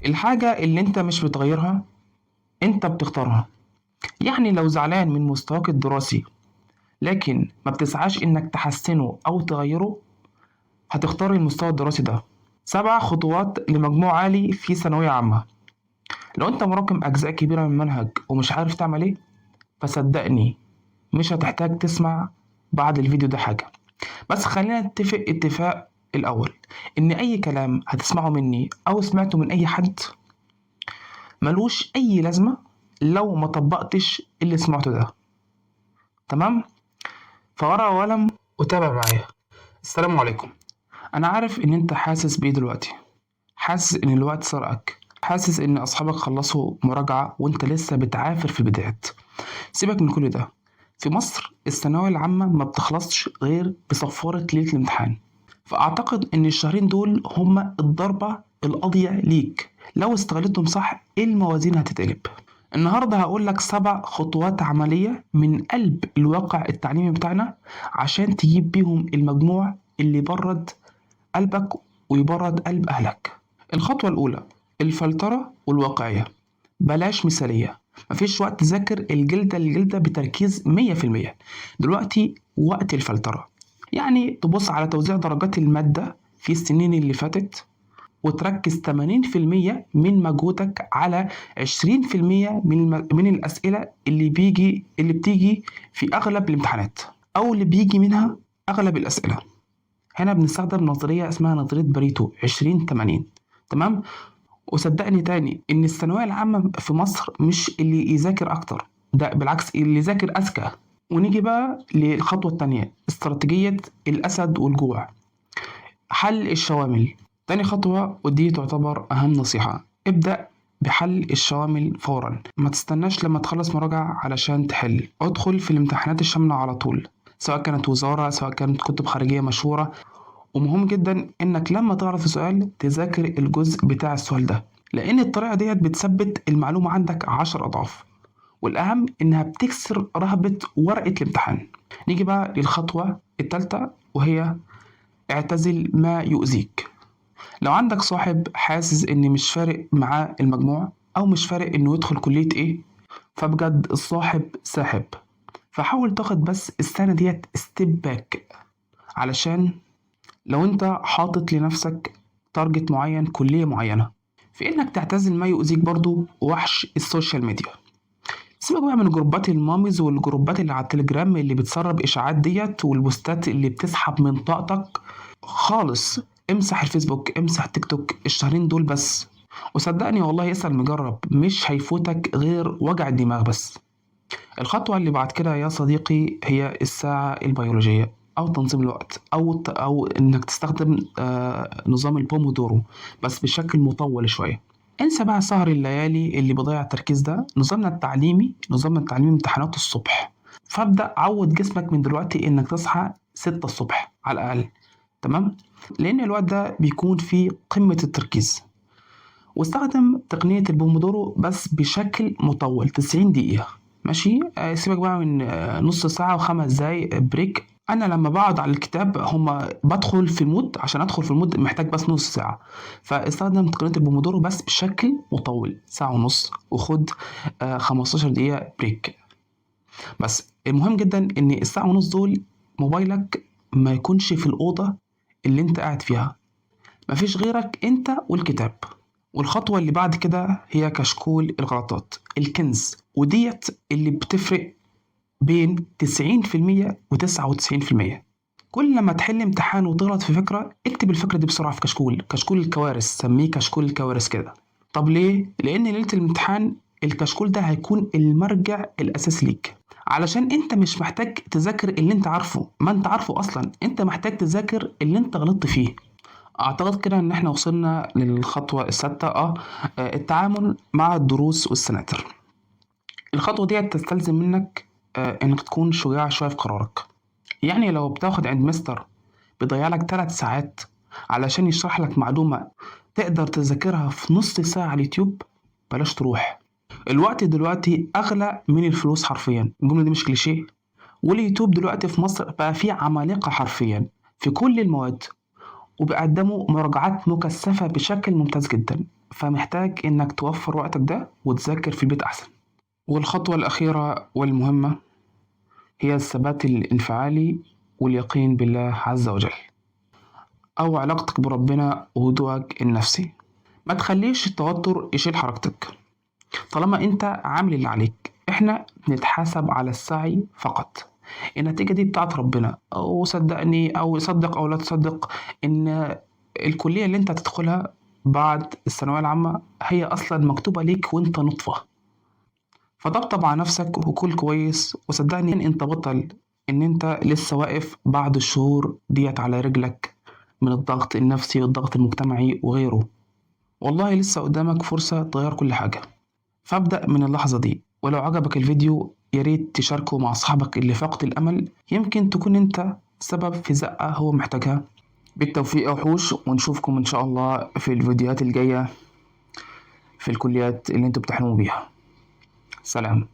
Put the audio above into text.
الحاجة اللي انت مش بتغيرها انت بتختارها. يعني لو زعلان من مستواك الدراسي لكن ما بتسعاش انك تحسنه او تغيره، هتختار المستوى الدراسي ده. 7 خطوات لمجموع عالي في ثانوية عامة. لو انت مراكم اجزاء كبيرة من المنهج ومش عارف تعمل ايه، فصدقني مش هتحتاج تسمع بعد الفيديو ده حاجة. بس خلينا نتفق اتفاق الأول، إن أي كلام هتسمعه مني أو سمعته من أي حد ملوش أي لازمة لو ما طبقتش اللي سمعته ده. تمام؟ فورقة وقلم وتابع معايا. السلام عليكم. أنا عارف إن أنت حاسس بإيه دلوقتي، حاسس إن الوقت سرقك، حاسس إن أصحابك خلصوا مراجعة وأنت لسه بتعافر في البدايات. سيبك من كل ده. في مصر الثانوية العامة ما بتخلصش غير بصفارة ليلة الامتحان. فأعتقد إن الشهرين دول هما الضربة القاضية ليك. لو استغلتهم صح الموازين هتتقلب. النهاردة هقولك 7 خطوات عملية من قلب الواقع التعليمي بتاعنا عشان تجيب بيهم المجموع اللي يبرد قلبك ويبرد قلب أهلك. الخطوة الأولى: الفلترة والواقعية. بلاش مثالية. مفيش وقت تذاكر الجلدة للجلدة بتركيز 100%. دلوقتي وقت الفلترة، يعني تبص على توزيع درجات المادة في السنين اللي فاتت وتركز 80% من مجهودك على 20% من الأسئلة اللي بتيجي في أغلب الامتحانات أو اللي بيجي منها أغلب الأسئلة. هنا بنستخدم نظرية اسمها نظرية باريتو 20-80. تمام؟ وصدقني تاني إن الثانوية العامة في مصر مش اللي يذاكر أكتر، ده بالعكس اللي يذاكر أذكى. ونيجي بقى للخطوة التانية: استراتيجية الأسد والجوع. حل الشوامل. تاني خطوة ودي تعتبر أهم نصيحة: ابدأ بحل الشوامل فورا. ما تستناش لما تخلص مراجعة علشان تحل، ادخل في الامتحانات الشاملة على طول، سواء كانت وزارة سواء كانت كتب خارجية مشهورة. ومهم جدا انك لما تعرف سؤال تذاكر الجزء بتاع السؤال ده، لان الطريقة ديت بتثبت المعلومة عندك 10 اضعاف، والاهم انها بتكسر رهبة ورقة الامتحان. نيجي بقى للخطوة الثالثة وهي: اعتزل ما يؤذيك. لو عندك صاحب حاسس ان مش فارق معاه المجموع او مش فارق انه يدخل كلية ايه، فبجد الصاحب ساحب. فحاول تاخد بس السنة ديت ستيب باك، علشان لو انت حاطط لنفسك تارجت معين كلية معينة، في انك تعتزل ما يؤذيك برضو وحش السوشيال ميديا. سيبك بقى من جروبات الماميز والجروبات اللي على التليجرام اللي بتسرب اشاعات ديت والبوستات اللي بتسحب من طاقتك خالص. امسح الفيسبوك، امسح تيك توك الشهرين دول بس، وصدقني والله اسأل مجرب مش هيفوتك غير وجع الدماغ بس. الخطوة اللي بعد كده يا صديقي هي الساعة البيولوجية أو تنظيم الوقت أو إنك تستخدم نظام البومودورو بس بشكل مطول شوية. انسى بقى سهر الليالي اللي بيضيع التركيز ده. نظامنا التعليمي امتحانات الصبح، فابدأ عود جسمك من دلوقتي إنك تصحى 6 الصبح على الأقل. تمام؟ لأن الوقت ده بيكون فيه قمة التركيز. واستخدم تقنية البومودورو بس بشكل مطول 90 دقيقة. ماشي؟ سيبك بقى من نص ساعة و5 دقايق بريك. أنا لما بقعد على الكتاب هما بدخل في المود، عشان أدخل في المود محتاج بس نص ساعة. فاستخدم تقنية البومودورو بس بشكل مطول ساعة ونص، وخد 15 دقيقة بريك. بس المهم جدا إن الساعة ونص دول موبايلك ما يكونش في الأوضة اللي أنت قاعد فيها، مفيش غيرك أنت والكتاب. والخطوة اللي بعد كده هي كشكول الغلطات، الكنز، وديت اللي بتفرق بين 90% و99%. كل لما تحل امتحان وتغلط في فكرة اكتب الفكرة دي بسرعة في كشكول الكوارث، سميه كشكول الكوارث كده. طب ليه؟ لأن ليلة الامتحان الكشكول ده هيكون المرجع الأساسي ليك، علشان انت مش محتاج تذاكر اللي انت عارفه، ما انت عارفه اصلا، انت محتاج تذاكر اللي انت غلطت فيه. اعتقد كده ان احنا وصلنا للخطوة السادسة، التعامل مع الدروس والسناتر. الخطوة دي تستلزم منك انك تكون شجاع شوية في قرارك. يعني لو بتاخد عند مستر بيضيع لك 3 ساعات علشان يشرح لك معلومة تقدر تذاكرها في نص ساعة على اليوتيوب، بلاش تروح. الوقت دلوقتي اغلى من الفلوس حرفيا، الجملة دي مش كليشيه. واليوتيوب دلوقتي في مصر بقى فيه عمالقة حرفيا في كل المواد، وبيقدموا مراجعات مكثفة بشكل ممتاز جدا. فمحتاج إنك توفر وقتك ده وتذاكر في البيت أحسن. والخطوة الأخيرة والمهمة هي الثبات الانفعالي واليقين بالله عز وجل، أو علاقتك بربنا وهدوءك النفسي. ما تخليش التوتر يشيل حركتك طالما أنت عامل اللي عليك. إحنا بنتحاسب على السعي فقط، النتيجة دي بتاعت ربنا. أو صدقني أو صدق أو لا تصدق إن الكلية اللي أنت هتدخلها بعد الثانوية العامة هي أصلا مكتوبة ليك وأنت نطفة. فطبطب على نفسك وكل كويس، وصدقني إن أنت بطل، إن أنت لسه واقف بعد الشهور ديت على رجلك من الضغط النفسي والضغط المجتمعي وغيره. والله لسه قدامك فرصة تغير كل حاجة، فابدأ من اللحظة دي. ولو عجبك الفيديو ياريت تشاركه مع أصحابك اللي فاقد الأمل، يمكن تكون أنت سبب في زقة هو محتاجها. بالتوفيق يا وحوش، ونشوفكم إن شاء الله في الفيديوهات الجاية في الكليات اللي انتوا بتحلموا بيها. سلام.